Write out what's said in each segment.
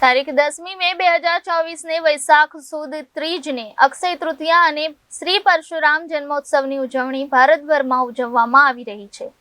તારીખ 10મી મે 2024 વૈશાખ સુદ ત્રીજને અક્ષય તૃતીયા અને શ્રી પરશુરામ જન્મોત્સવની ઉજવણી ભારતભરમાં ઉજવવામાં આવી રહી છે।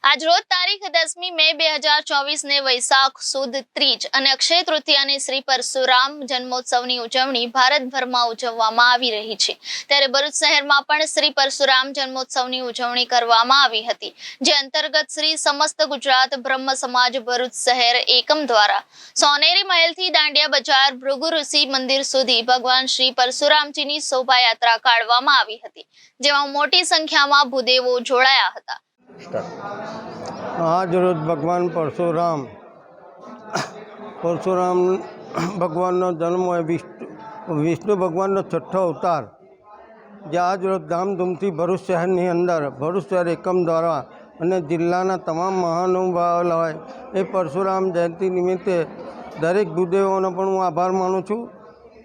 આજરોજ તારીખ 10મી મે 2024 વૈશાખ સુદ ત્રીજ અને અક્ષય તૃતીયાની શ્રી પરશુરામ જન્મોત્સવની ઉજવણી ભારતભરમાં ઉજવવામાં આવી રહી છે। ત્યારે ભરૂચ શહેરમાં પણ શ્રી પરશુરામ જન્મોત્સવની ઉજવણી કરવામાં આવી હતી, જે અંતર્ગત શ્રી સમસ્ત ગુજરાત બ્રહ્મ સમાજ ભરૂચ શહેર એકમ દ્વારા સોનેરી મહેલથી દાંડિયા બજાર ભૃગુ ઋષિ મંદિર સુધી ભગવાન શ્રી પરશુરામજીની શોભાયાત્રા કાઢવામાં આવી હતી, જેમાં મોટી સંખ્યામાં ભૂદેવો જોડાયા હતા। आज रोज भगवान परशुराम भगवान जन्म है। विष्णु भगवान छठो अवतार जे आज रोज धामधूमथी भरूच शहर अंदर भरूच शहर एकम द्वारा अने जिल्लाना तमाम महानुभाव होय ए परशुराम जयंती निमित्ते दरेक भूदेवोनो पण हूँ आभार मानु छूँ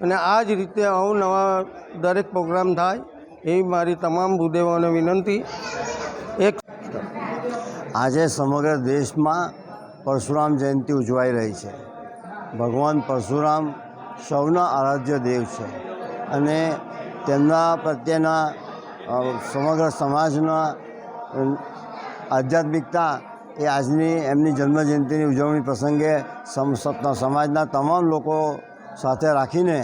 अने आ ज रीते अवनवा दरेक प्रोग्राम थाय एवी मारी तमाम भूदेवोने विनंती। एक आज समग्र देश में परशुराम जयंती उजवाई रही है। भगवान परशुराम सौना आराध्य देव है अने तेमना प्रत्येना समग्र समाजना आध्यात्मिकता ए आजनी एमनी जन्म जयंती उजवणी प्रसंगे समाजना तमाम लोगों साथे राखीने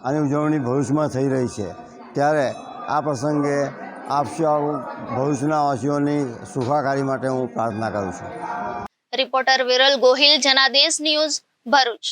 आनी उजवणी भरूच में थई रही है। त्यारे आ प्रसंगे आप सौ भरूचना वासीओनी सुखाकारी माटे हूँ प्रार्थना करूँ छूँ। रिपोर्टर विरल गोहिल, जनादेश न्यूज, भरूच।